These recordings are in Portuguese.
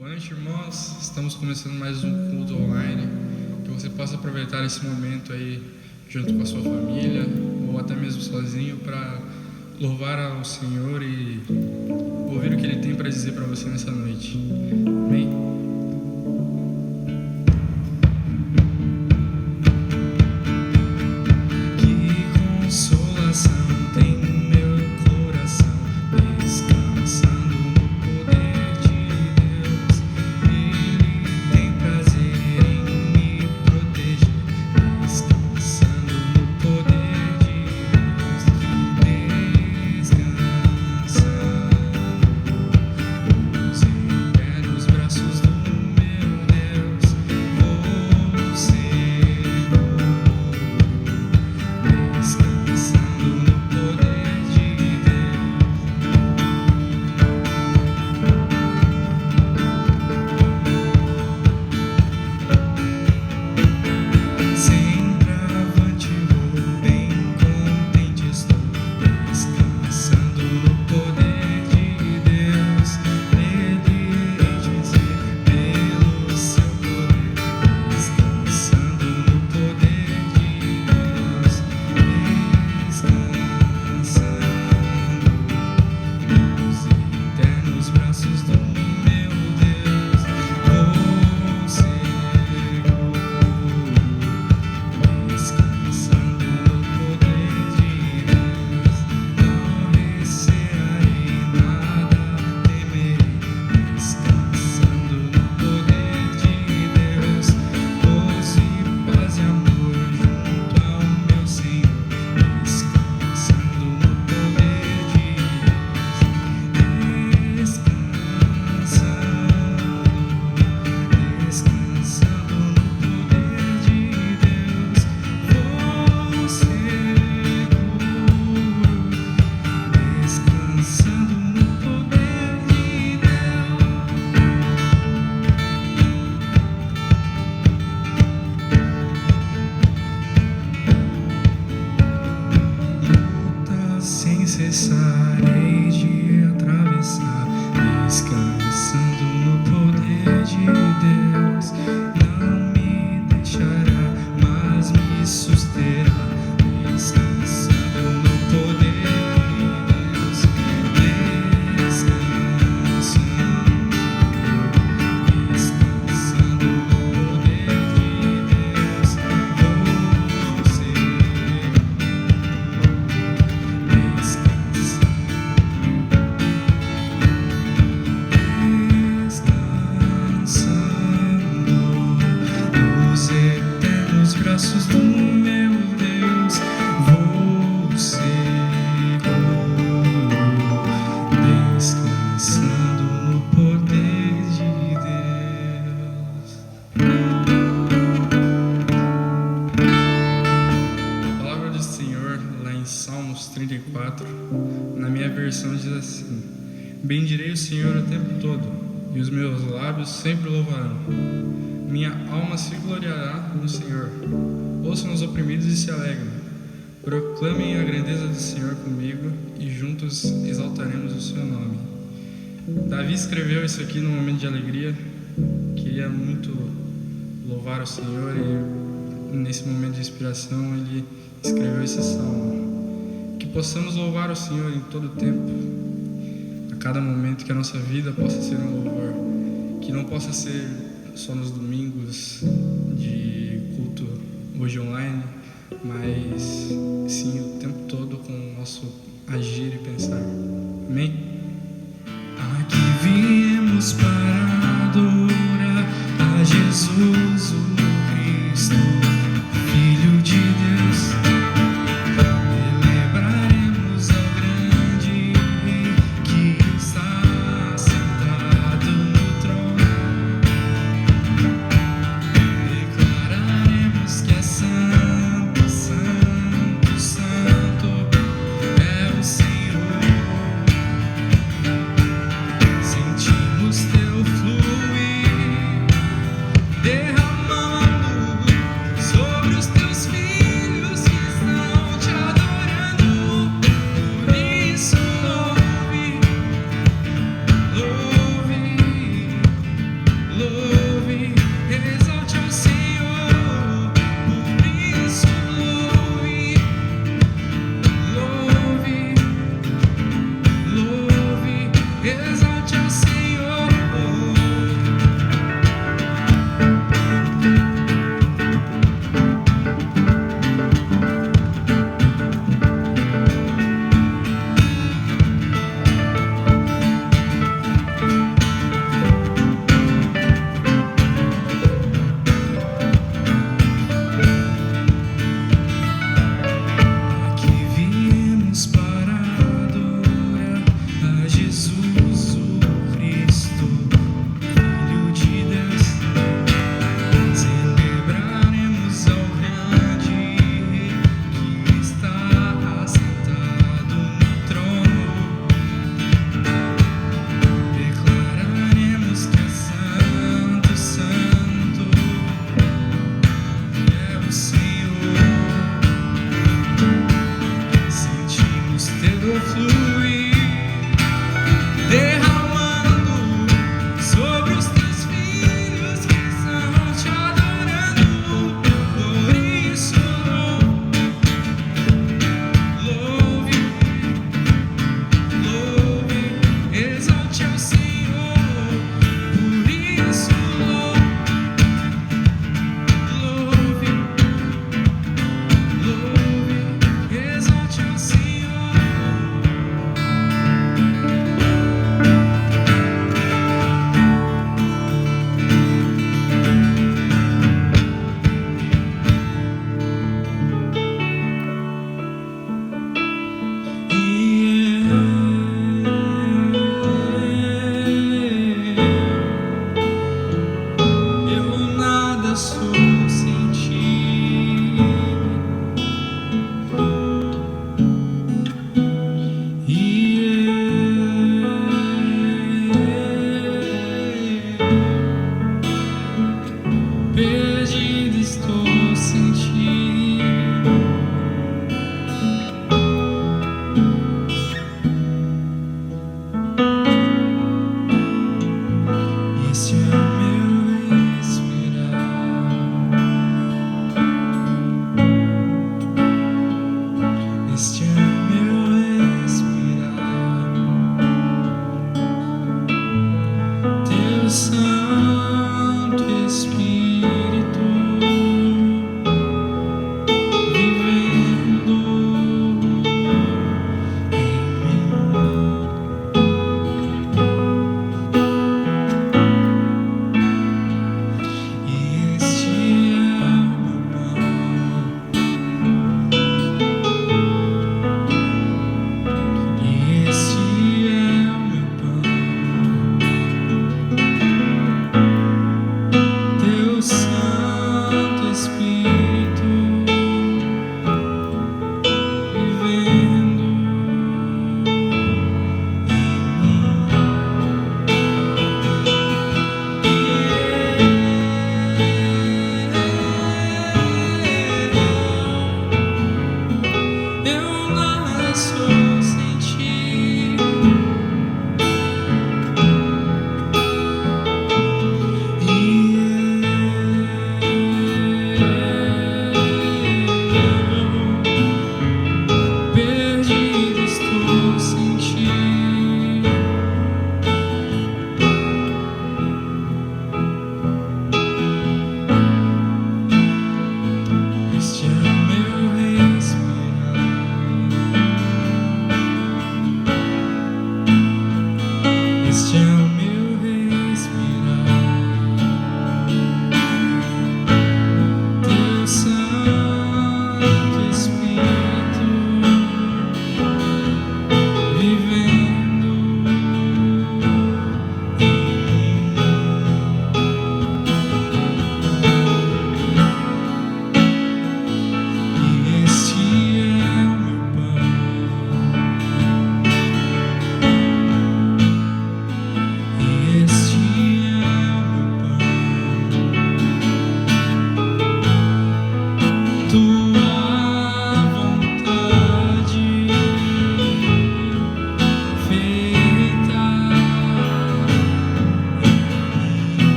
Boa noite, irmãos. Estamos começando mais um culto online. Que você possa aproveitar esse momento aí junto com a sua família ou até mesmo sozinho para louvar ao Senhor e ouvir o que Ele tem para dizer para você nessa noite. Amém? Bendirei o Senhor o tempo todo, e os meus lábios sempre louvarão. Minha alma se gloriará no Senhor. Ouçam os oprimidos e se alegrem. Proclamem a grandeza do Senhor comigo, e juntos exaltaremos o seu nome. Davi escreveu isso aqui num momento de alegria. Queria muito louvar o Senhor, e nesse momento de inspiração ele escreveu esse salmo. Que possamos louvar o Senhor em todo o tempo, cada momento, que a nossa vida possa ser um louvor, que não possa ser só nos domingos de culto hoje online, mas sim o tempo todo com o nosso agir e pensar. Amém? Aqui viemos para adorar a Jesus o Cristo, Filho de Deus. Sentimos teu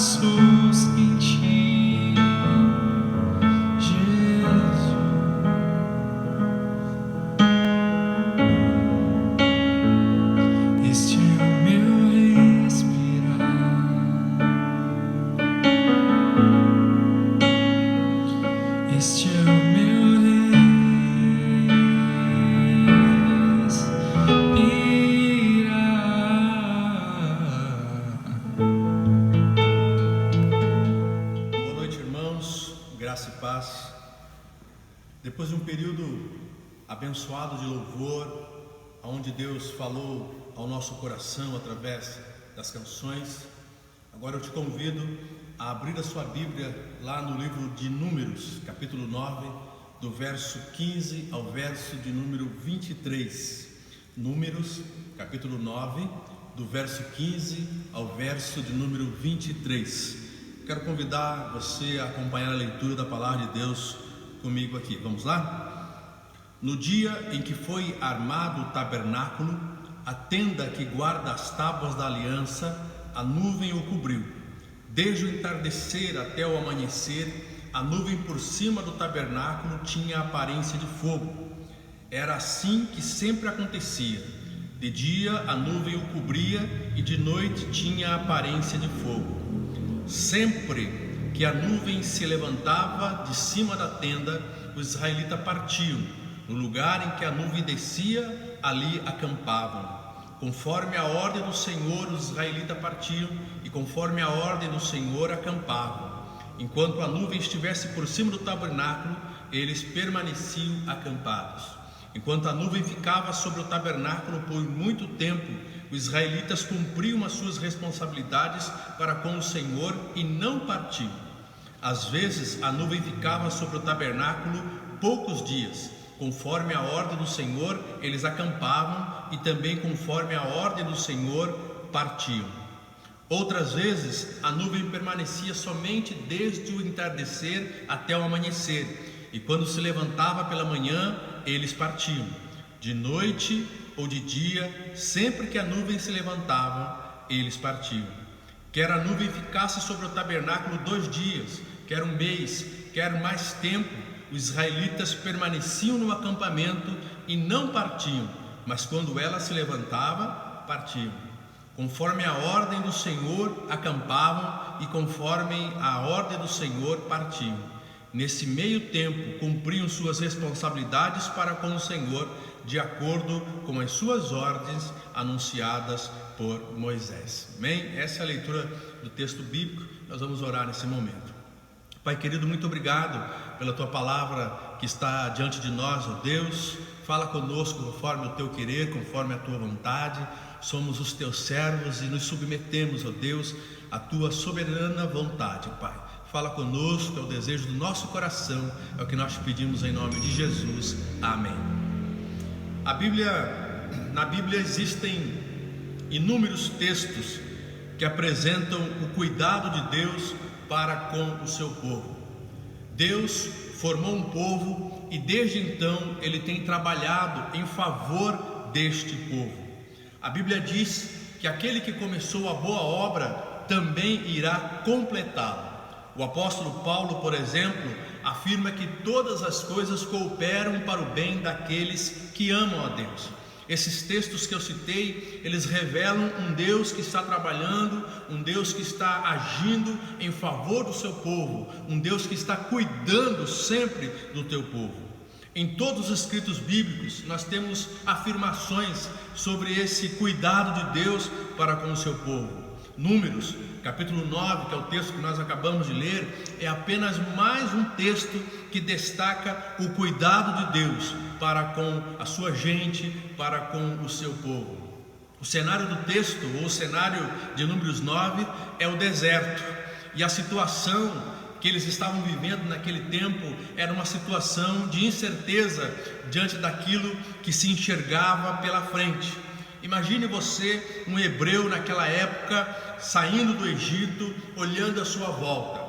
braços em ti, Jesus. Este é o meu respirar, este é o meu Graça e paz. Depois de um período abençoado de louvor, onde Deus falou ao nosso coração através das canções, agora eu te convido a abrir a sua Bíblia lá no livro de Números, capítulo 9, do verso 15 ao verso de número 23. Números, capítulo 9, do verso 15 ao verso de número 23. Quero convidar você a acompanhar a leitura da palavra de Deus comigo aqui. Vamos lá? No dia em que foi armado o tabernáculo, a tenda que guarda as tábuas da aliança, a nuvem o cobriu. Desde o entardecer até o amanhecer, a nuvem por cima do tabernáculo tinha a aparência de fogo. Era assim que sempre acontecia. De dia a nuvem o cobria e de noite tinha a aparência de fogo. Sempre que a nuvem se levantava de cima da tenda, os israelitas partiam. No lugar em que a nuvem descia, ali acampavam. Conforme a ordem do Senhor, os israelitas partiam, e conforme a ordem do Senhor acampavam. Enquanto a nuvem estivesse por cima do tabernáculo, eles permaneciam acampados. Enquanto a nuvem ficava sobre o tabernáculo por muito tempo, os israelitas cumpriam as suas responsabilidades para com o Senhor e não partiam. Às vezes a nuvem ficava sobre o tabernáculo poucos dias. Conforme a ordem do Senhor, eles acampavam, e também conforme a ordem do Senhor partiam. Outras vezes a nuvem permanecia somente desde o entardecer até o amanhecer, e quando se levantava pela manhã, eles partiam. De noite ou de dia, sempre que a nuvem se levantava, eles partiam. Quer a nuvem ficasse sobre o tabernáculo 2 dias, quer um mês, quer mais tempo, os israelitas permaneciam no acampamento e não partiam, mas quando ela se levantava, partiam. Conforme a ordem do Senhor acampavam, e conforme a ordem do Senhor partiam. Nesse meio tempo cumpriam suas responsabilidades para com o Senhor, de acordo com as suas ordens anunciadas por Moisés. Amém? Essa é a leitura do texto bíblico. Nós vamos orar nesse momento. Pai querido, muito obrigado pela tua palavra que está diante de nós, ó Deus. Fala conosco conforme o teu querer, conforme a tua vontade. Somos os teus servos e nos submetemos, ó Deus, à tua soberana vontade, Pai. Fala conosco, é o desejo do nosso coração, é o que nós pedimos em nome de Jesus. Amém. Na Bíblia existem inúmeros textos que apresentam o cuidado de Deus para com o seu povo. Deus formou um povo e desde então Ele tem trabalhado em favor deste povo. A Bíblia diz que aquele que começou a boa obra também irá completá-la. O apóstolo Paulo, por exemplo, afirma que todas as coisas cooperam para o bem daqueles que amam a Deus. Esses textos que eu citei, eles revelam um Deus que está trabalhando, um Deus que está agindo em favor do seu povo, um Deus que está cuidando sempre do teu povo. Em todos os escritos bíblicos nós temos afirmações sobre esse cuidado de Deus para com o seu povo. Números, capítulo 9, que é o texto que nós acabamos de ler, é apenas mais um texto que destaca o cuidado de Deus para com a sua gente, para com o seu povo. O cenário do texto, ou o cenário de Números 9, é o deserto, e a situação que eles estavam vivendo naquele tempo era uma situação de incerteza diante daquilo que se enxergava pela frente. Imagine você, um hebreu naquela época, saindo do Egito, olhando à sua volta.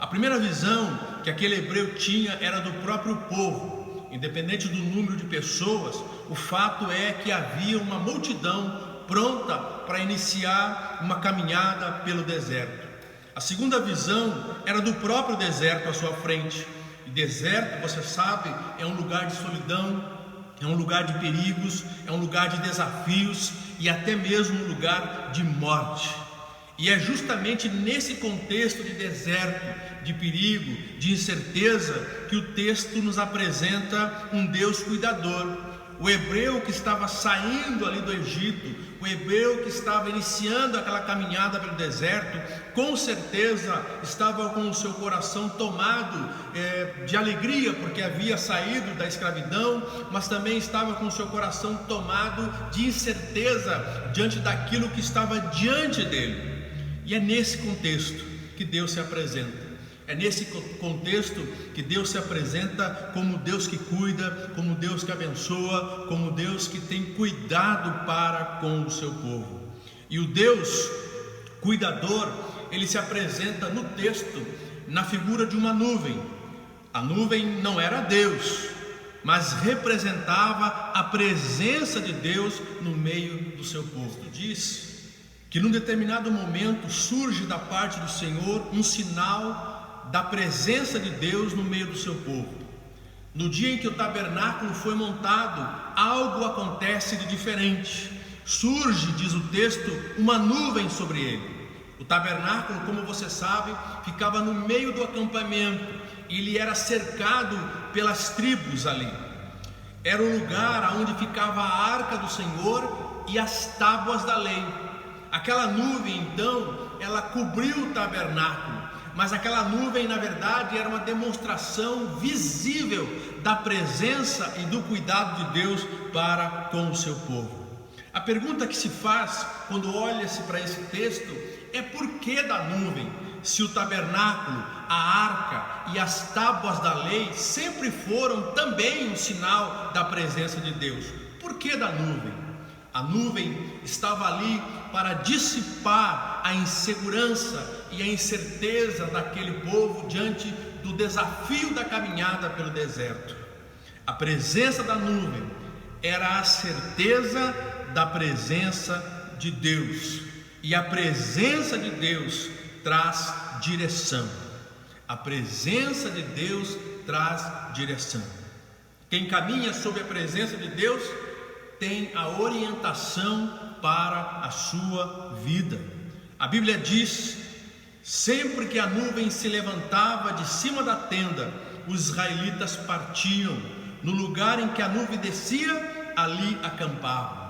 A primeira visão que aquele hebreu tinha era do próprio povo. Independente do número de pessoas, o fato é que havia uma multidão pronta para iniciar uma caminhada pelo deserto. A segunda visão era do próprio deserto à sua frente. E deserto, você sabe, é um lugar de solidão, é um lugar de perigos, é um lugar de desafios e até mesmo um lugar de morte. E é justamente nesse contexto de deserto, de perigo, de incerteza, que o texto nos apresenta um Deus cuidador. O hebreu que estava saindo ali do Egito, o hebreu que estava iniciando aquela caminhada pelo deserto, com certeza estava com o seu coração tomado de alegria, porque havia saído da escravidão, mas também estava com o seu coração tomado de incerteza diante daquilo que estava diante dele. E é nesse contexto que Deus se apresenta. É nesse contexto que Deus se apresenta como Deus que cuida, como Deus que abençoa, como Deus que tem cuidado para com o seu povo. E o Deus cuidador, ele se apresenta no texto na figura de uma nuvem. A nuvem não era Deus, mas representava a presença de Deus no meio do seu povo. Diz que num determinado momento surge da parte do Senhor um sinal da presença de Deus no meio do seu povo. No dia em que o tabernáculo foi montado, algo acontece de diferente. Surge, diz o texto, uma nuvem sobre ele. O tabernáculo, como você sabe, ficava no meio do acampamento. Ele era cercado pelas tribos ali. Era o lugar onde ficava a arca do Senhor e as tábuas da lei. Aquela nuvem, então, ela cobriu o tabernáculo, mas aquela nuvem, na verdade, era uma demonstração visível da presença e do cuidado de Deus para com o seu povo. A pergunta que se faz quando olha-se para esse texto é: por que da nuvem? Se o tabernáculo, a arca e as tábuas da lei sempre foram também um sinal da presença de Deus, por que da nuvem? A nuvem estava ali para dissipar a insegurança e a incerteza daquele povo diante do desafio da caminhada pelo deserto. A presença da nuvem era a certeza da presença de Deus, e a presença de Deus traz direção. A presença de Deus traz direção. Quem caminha sob a presença de Deus tem a orientação para a sua vida. A Bíblia diz: sempre que a nuvem se levantava de cima da tenda, os israelitas partiam. No lugar em que a nuvem descia, ali acampavam.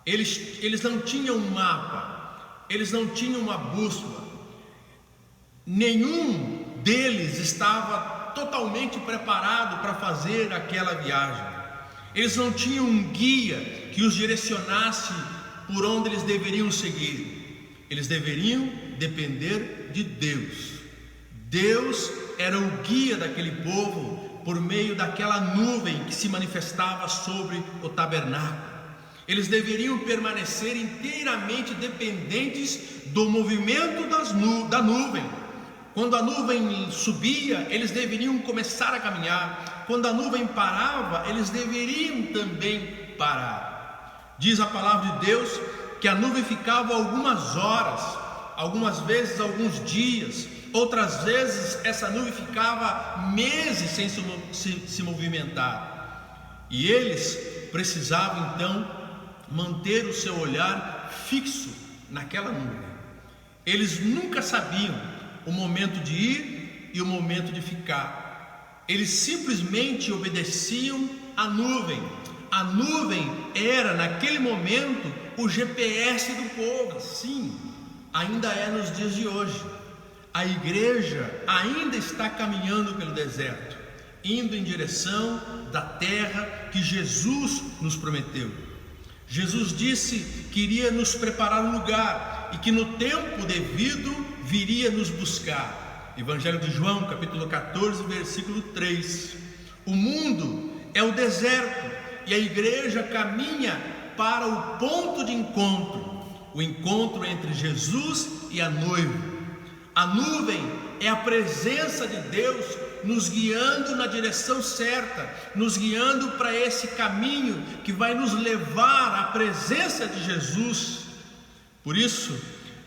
Eles não tinham um mapa, eles não tinham uma bússola. Nenhum deles estava totalmente preparado para fazer aquela viagem. Eles não tinham um guia que os direcionasse por onde eles deveriam seguir. Eles deveriam depender de Deus. Deus era o guia daquele povo por meio daquela nuvem que se manifestava sobre o tabernáculo. Eles deveriam permanecer inteiramente dependentes do movimento da nuvem. Quando a nuvem subia, eles deveriam começar a caminhar. Quando a nuvem parava, eles deveriam também parar. Diz a palavra de Deus que a nuvem ficava algumas horas, algumas vezes alguns dias, outras vezes essa nuvem ficava meses sem se movimentar. E eles precisavam então manter o seu olhar fixo naquela nuvem. Eles nunca sabiam o momento de ir e o momento de ficar. Eles simplesmente obedeciam à nuvem. A nuvem era naquele momento o GPS do povo. Sim, ainda é nos dias de hoje. A igreja ainda está caminhando pelo deserto, indo em direção da terra que Jesus nos prometeu. Jesus disse que iria nos preparar um lugar e que no tempo devido viria nos buscar. Evangelho de João, capítulo 14, versículo 3. O mundo é o deserto e a igreja caminha para o ponto de encontro, o encontro entre Jesus e a noiva. A nuvem é a presença de Deus nos guiando na direção certa, nos guiando para esse caminho que vai nos levar à presença de Jesus. Por isso,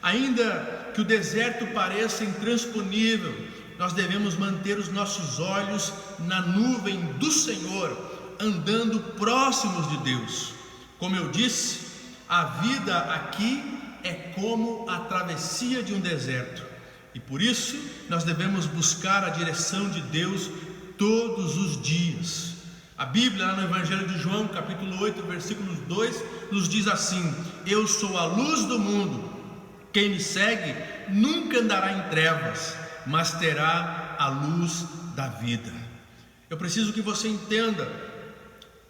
Ainda que o deserto pareça intransponível, nós devemos manter os nossos olhos na nuvem do Senhor, andando próximos de Deus. Como eu disse, a vida aqui é como a travessia de um deserto, e por isso nós devemos buscar a direção de Deus todos os dias. A Bíblia, lá no Evangelho de João, capítulo 8, versículo 2, nos diz assim: eu sou a luz do mundo, quem me segue nunca andará em trevas, mas terá a luz da vida. Eu preciso que você entenda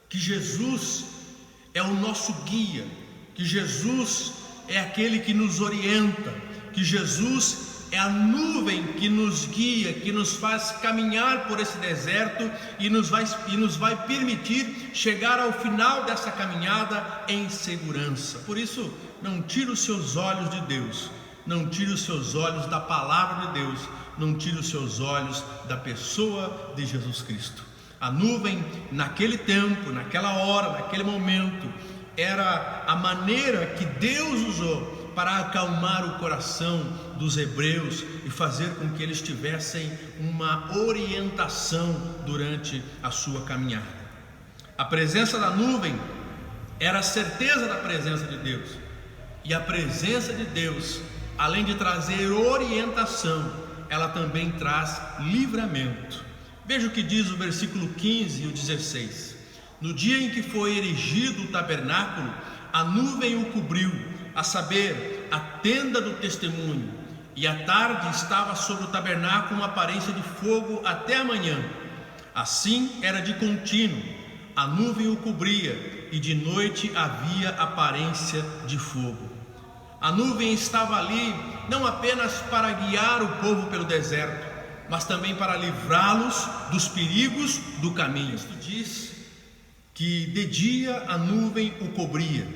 que Jesus é o nosso guia, que Jesus é aquele que nos orienta, que Jesus é a nuvem que nos guia, que nos faz caminhar por esse deserto e nos vai permitir chegar ao final dessa caminhada em segurança. Por isso, não tire os seus olhos de Deus, não tire os seus olhos da palavra de Deus, não tire os seus olhos da pessoa de Jesus Cristo. A nuvem, naquele tempo, naquela hora, naquele momento, era a maneira que Deus usou para acalmar o coração dos hebreus e fazer com que eles tivessem uma orientação durante a sua caminhada. A presença da nuvem era a certeza da presença de Deus, e a presença de Deus, além de trazer orientação, ela também traz livramento. Veja o que diz o versículo 15 e o 16: no dia em que foi erigido o tabernáculo, a nuvem o cobriu, a saber, a tenda do testemunho, e à tarde estava sobre o tabernáculo uma aparência de fogo até a manhã. Assim era de contínuo, a nuvem o cobria, e de noite havia aparência de fogo. A nuvem estava ali não apenas para guiar o povo pelo deserto, mas também para livrá-los dos perigos do caminho. Isto diz que de dia a nuvem o cobria.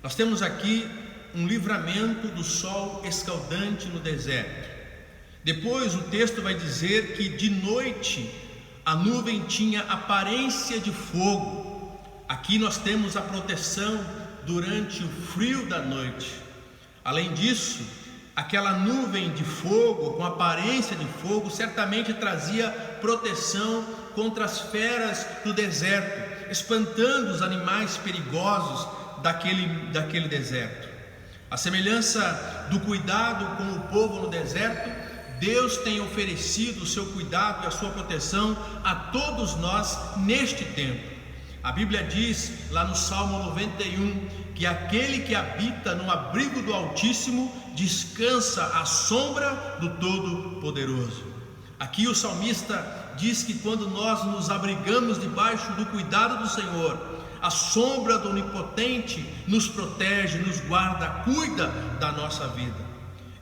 Nós temos aqui um livramento do sol escaldante no deserto. Depois o texto vai dizer que de noite a nuvem tinha aparência de fogo. Aqui nós temos a proteção durante o frio da noite. Além disso, aquela nuvem de fogo, com aparência de fogo, certamente trazia proteção contra as feras do deserto, espantando os animais perigosos daquele deserto. A semelhança do cuidado com o povo no deserto, Deus tem oferecido o seu cuidado e a sua proteção a todos nós neste tempo. A Bíblia diz lá no Salmo 91 que aquele que habita no abrigo do Altíssimo descansa à sombra do Todo-Poderoso. Aqui o salmista diz que quando nós nos abrigamos debaixo do cuidado do Senhor, a sombra do Onipotente nos protege, nos guarda, cuida da nossa vida.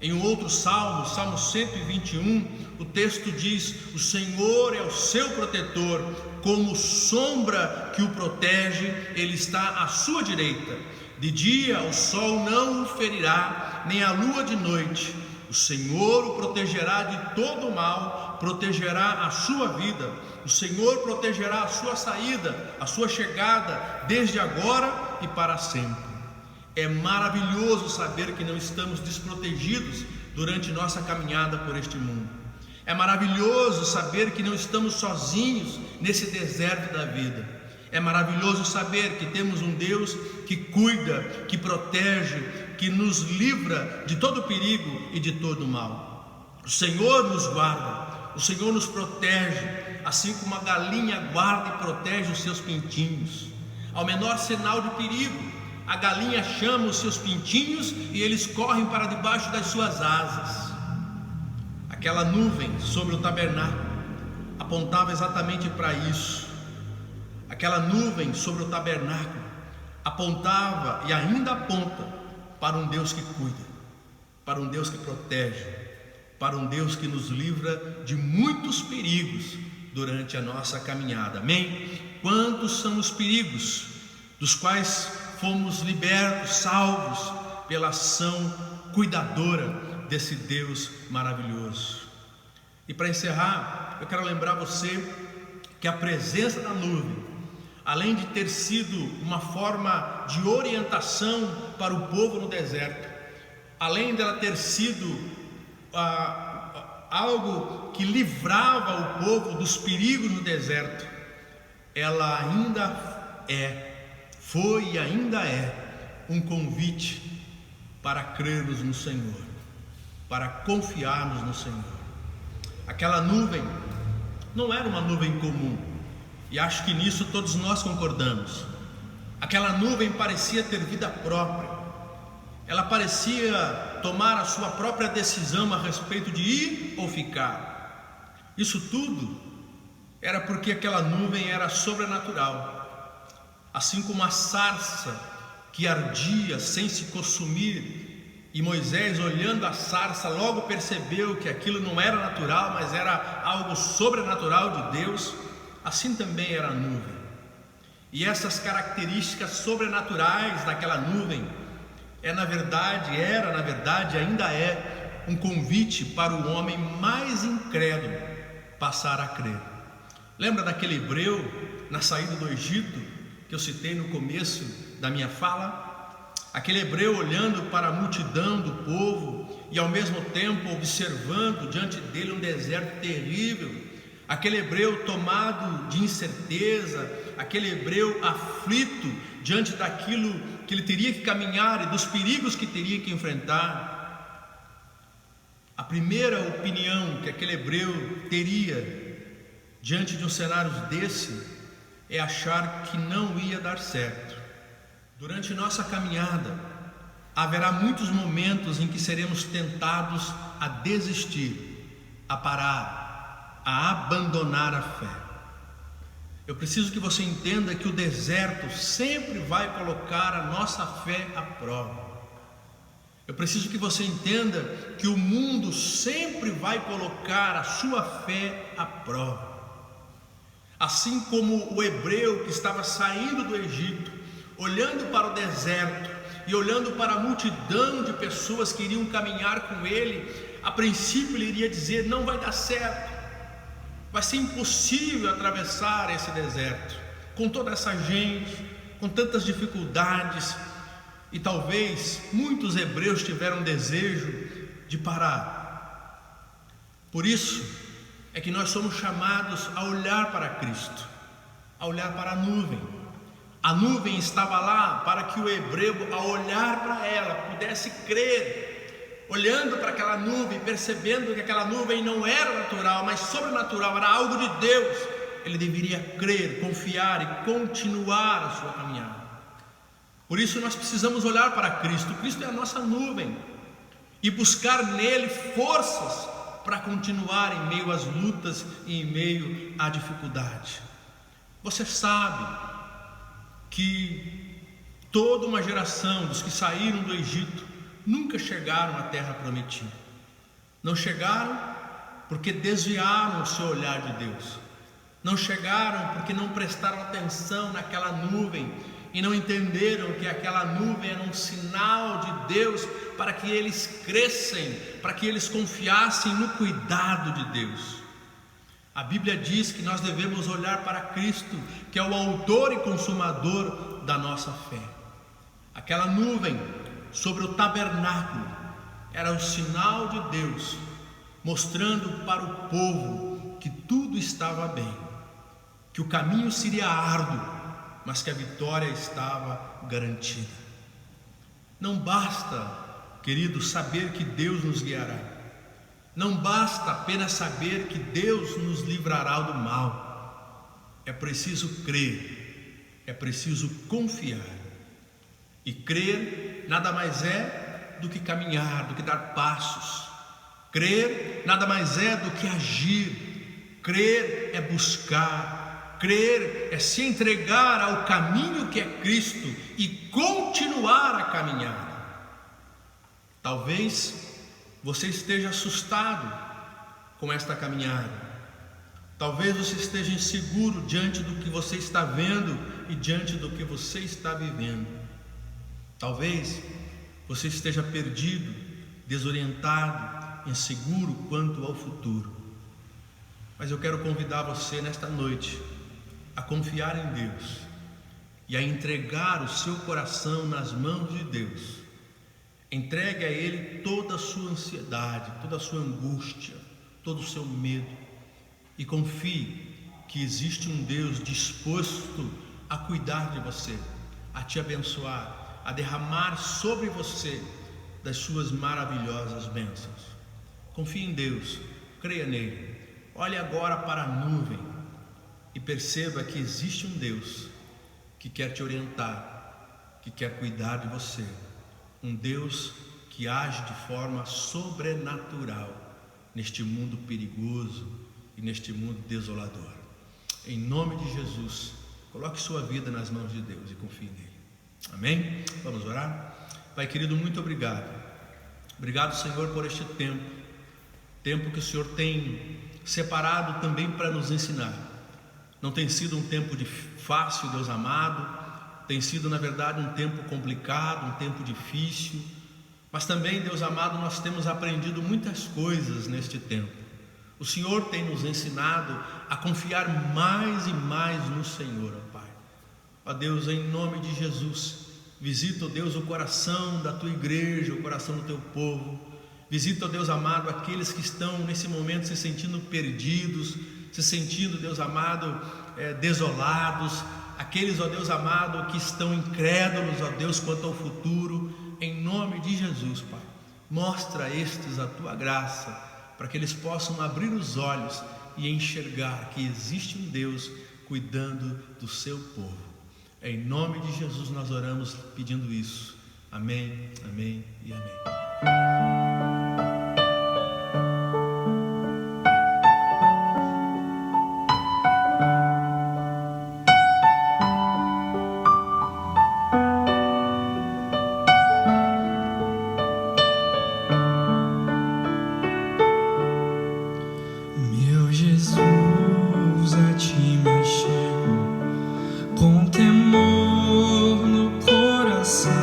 Em um outro salmo, Salmo 121, o texto diz: o Senhor é o seu protetor, como sombra que o protege, Ele está à sua direita. De dia o sol não o ferirá, nem a lua de noite. O Senhor o protegerá de todo o mal, protegerá a sua vida. O Senhor protegerá a sua saída, a sua chegada, desde agora e para sempre. É maravilhoso saber que não estamos desprotegidos durante nossa caminhada por este mundo. É maravilhoso saber que não estamos sozinhos nesse deserto da vida. É maravilhoso saber que temos um Deus que cuida, que protege, que nos livra de todo perigo e de todo mal. O Senhor nos guarda, o Senhor nos protege, assim como a galinha guarda e protege os seus pintinhos. Ao menor sinal de perigo, a galinha chama os seus pintinhos e eles correm para debaixo das suas asas. Aquela nuvem sobre o tabernáculo apontava exatamente para isso. Aquela nuvem sobre o tabernáculo apontava e ainda aponta para um Deus que cuida, para um Deus que protege, para um Deus que nos livra de muitos perigos durante a nossa caminhada. Amém? Quantos são os perigos dos quais fomos libertos, salvos pela ação cuidadora desse Deus maravilhoso. E para encerrar, eu quero lembrar você que a presença da nuvem, além de ter sido uma forma de orientação para o povo no deserto, além dela ter sido algo que livrava o povo dos perigos no deserto, ela ainda foi e ainda é um convite para crermos no Senhor, para confiarmos no Senhor. Aquela nuvem não era uma nuvem comum, e acho que nisso todos nós concordamos. Aquela nuvem parecia ter vida própria, ela parecia tomar a sua própria decisão a respeito de ir ou ficar. Isso tudo era porque aquela nuvem era sobrenatural, assim como a sarça que ardia sem se consumir, e Moisés, olhando a sarça, logo percebeu que aquilo não era natural, mas era algo sobrenatural de Deus. Assim também era a nuvem. E essas características sobrenaturais daquela nuvem era na verdade, ainda é um convite para o homem mais incrédulo passar a crer. Lembra daquele hebreu na saída do Egito que eu citei no começo da minha fala? Aquele hebreu olhando para a multidão do povo e ao mesmo tempo observando diante dele um deserto terrível. Aquele hebreu tomado de incerteza, aquele hebreu aflito diante daquilo que ele teria que caminhar e dos perigos que teria que enfrentar. A primeira opinião que aquele hebreu teria diante de um cenário desse é achar que não ia dar certo. Durante nossa caminhada haverá muitos momentos em que seremos tentados a desistir, a parar, a abandonar a fé. Eu preciso que você entenda que o deserto sempre vai colocar a nossa fé à prova. Eu preciso que você entenda que o mundo sempre vai colocar a sua fé à prova. Assim como o hebreu que estava saindo do Egito, olhando para o deserto e olhando para a multidão de pessoas que iriam caminhar com ele, a princípio ele iria dizer: não vai dar certo, vai ser impossível atravessar esse deserto, com toda essa gente, com tantas dificuldades. E talvez muitos hebreus tiveram desejo de parar. Por isso é que nós somos chamados a olhar para Cristo, a olhar para a nuvem. A nuvem estava lá para que o hebreu, ao olhar para ela, pudesse crer, olhando para aquela nuvem, percebendo que aquela nuvem não era natural, mas sobrenatural, era algo de Deus. Ele deveria crer, confiar e continuar a sua caminhada. Por isso nós precisamos olhar para Cristo. Cristo é a nossa nuvem e buscar nele forças para continuar em meio às lutas e em meio à dificuldade. Você sabe que toda uma geração dos que saíram do Egito nunca chegaram à terra prometida. Não chegaram porque desviaram o seu olhar de Deus. Não chegaram porque não prestaram atenção naquela nuvem e não entenderam que aquela nuvem era um sinal de Deus para que eles crescem, para que eles confiassem no cuidado de Deus. A Bíblia diz que nós devemos olhar para Cristo, que é o autor e consumador da nossa fé. Aquela nuvem sobre o tabernáculo era o sinal de Deus, mostrando para o povo que tudo estava bem, que o caminho seria árduo, mas que a vitória estava garantida. Não basta, querido, saber que Deus nos guiará. Não basta apenas saber que Deus nos livrará do mal. É preciso crer, é preciso confiar. E crer nada mais é do que caminhar, do que dar passos. Crer nada mais é do que agir. Crer é buscar. Crer é se entregar ao caminho que é Cristo e continuar a caminhada. Talvez você esteja assustado com esta caminhada. Talvez você esteja inseguro diante do que você está vendo e diante do que você está vivendo. Talvez você esteja perdido, desorientado, inseguro quanto ao futuro. Mas eu quero convidar você nesta noite a confiar em Deus e a entregar o seu coração nas mãos de Deus. Entregue a Ele toda a sua ansiedade, toda a sua angústia, todo o seu medo, e confie que existe um Deus disposto a cuidar de você, a te abençoar, a derramar sobre você das suas maravilhosas bênçãos. Confie em Deus, creia nele. Olhe agora para a nuvem e perceba que existe um Deus que quer te orientar, que quer cuidar de você. Um Deus que age de forma sobrenatural neste mundo perigoso e neste mundo desolador. Em nome de Jesus, coloque sua vida nas mãos de Deus e confie nele. Amém? Vamos orar? Pai querido, muito obrigado. Obrigado, Senhor, por este tempo que o Senhor tem separado também para nos ensinar. Não tem sido um tempo fácil, Deus amado, tem sido na verdade um tempo complicado, um tempo difícil, mas também, Deus amado, nós temos aprendido muitas coisas neste tempo. O Senhor tem nos ensinado a confiar mais e mais no Senhor, ó Pai. Ó Deus, em nome de Jesus, visita, ó Deus, o coração da Tua igreja, o coração do Teu povo. Visita, ó Deus amado, aqueles que estão nesse momento se sentindo perdidos, se sentindo, Deus amado, desolados. Aqueles, ó Deus amado, que estão incrédulos, ó Deus, quanto ao futuro. Em nome de Jesus, Pai, mostra a estes a Tua graça, para que eles possam abrir os olhos e enxergar que existe um Deus cuidando do seu povo. Em nome de Jesus nós oramos pedindo isso. Amém, amém e amém. Meu Jesus, a ti me chego com temor no coração.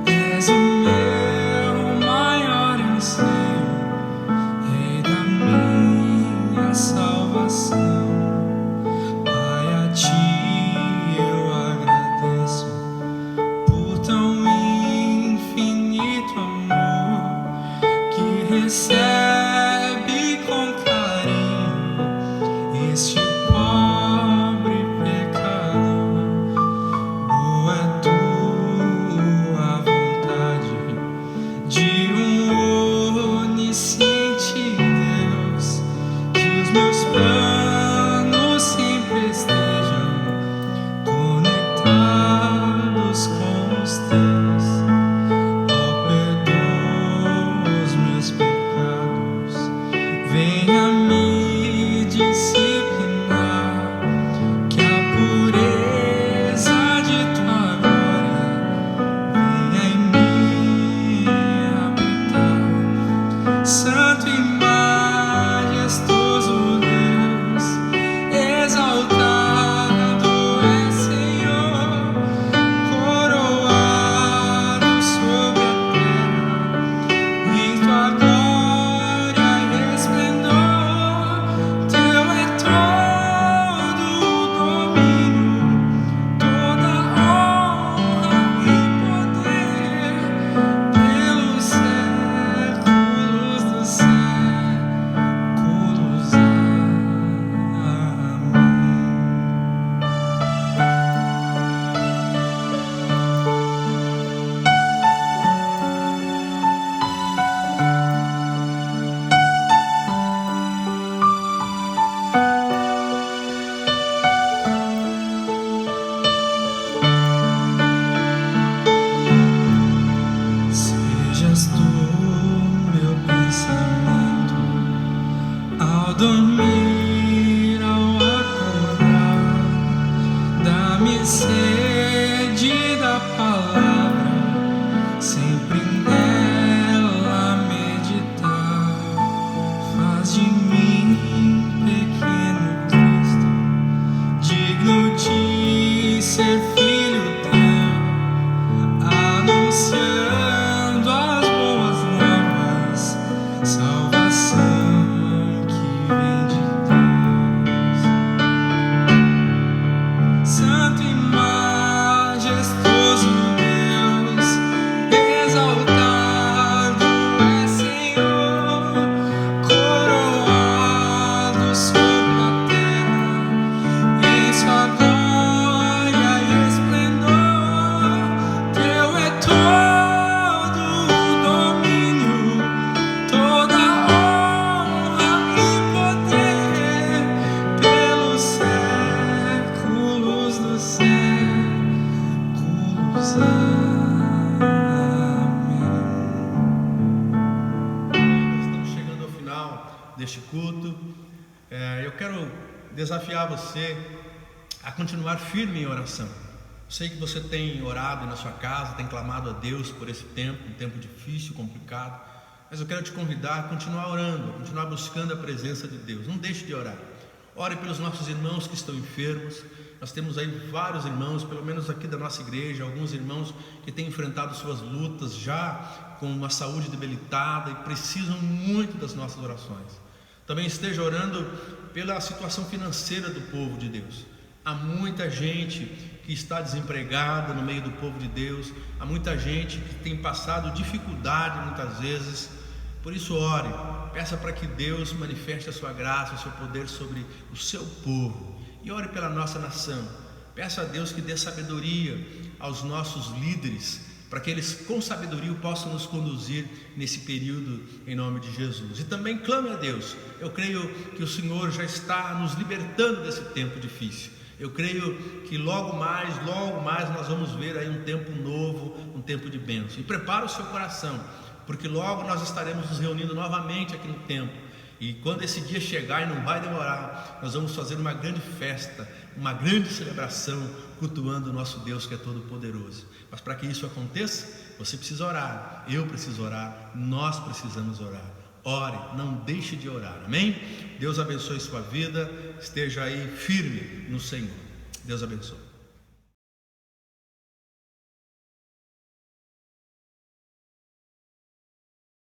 És o meu maior anseio, Rei da minha salvação. Pai, a ti eu agradeço por tão infinito amor que recebe com carinho este pobre pecador. Boa é tua vontade de um onisciente Deus, que os meus planos sempre estejam conectados com os teus. Ó, perdoa os meus pecados, venha me disciplinar, que a pureza de tua glória venha em mim habitar. Santo e majestoso Deus, exaltado é Senhor, coroado sobre a terra, em tua glória e esplendor. Teu é todo o domínio, toda honra e poder, pelos séculos dos séculos. Amém. Sejas tu meu pensamento ao dormir, ao acordar. Dá-me sede da palavra, sempre nela meditar. Faz de mim pequeno Cristo, digno de ser filho teu, anunciando as boas novas, salvação que vem de Deus. Santo e majestoso Deus, exaltado deste culto. Eu quero desafiar você a continuar firme em oração. Sei que você tem orado na sua casa, tem clamado a Deus por esse tempo, um tempo difícil, complicado, mas eu quero te convidar a continuar orando, a continuar buscando a presença de Deus. Não deixe de orar. Ore pelos nossos irmãos que estão enfermos. Nós temos aí vários irmãos, pelo menos aqui da nossa igreja, alguns irmãos que têm enfrentado suas lutas já com uma saúde debilitada e precisam muito das nossas orações. Também esteja orando pela situação financeira do povo de Deus. Há muita gente que está desempregada no meio do povo de Deus, há muita gente que tem passado dificuldade muitas vezes. Por isso ore, peça para que Deus manifeste a sua graça, o seu poder sobre o seu povo, e ore pela nossa nação. Peça a Deus que dê sabedoria aos nossos líderes, para que eles com sabedoria possam nos conduzir nesse período, em nome de Jesus. E também clame a Deus. Eu creio que o Senhor já está nos libertando desse tempo difícil. Eu creio que logo mais nós vamos ver aí um tempo novo, um tempo de bênção. E prepara o seu coração, porque logo nós estaremos nos reunindo novamente aqui no templo. E quando esse dia chegar, e não vai demorar, nós vamos fazer uma grande festa, uma grande celebração, cultuando o nosso Deus que é todo poderoso. Mas para que isso aconteça, você precisa orar, eu preciso orar, nós precisamos orar. Ore, não deixe de orar, amém? Deus abençoe sua vida, esteja aí firme no Senhor. Deus abençoe.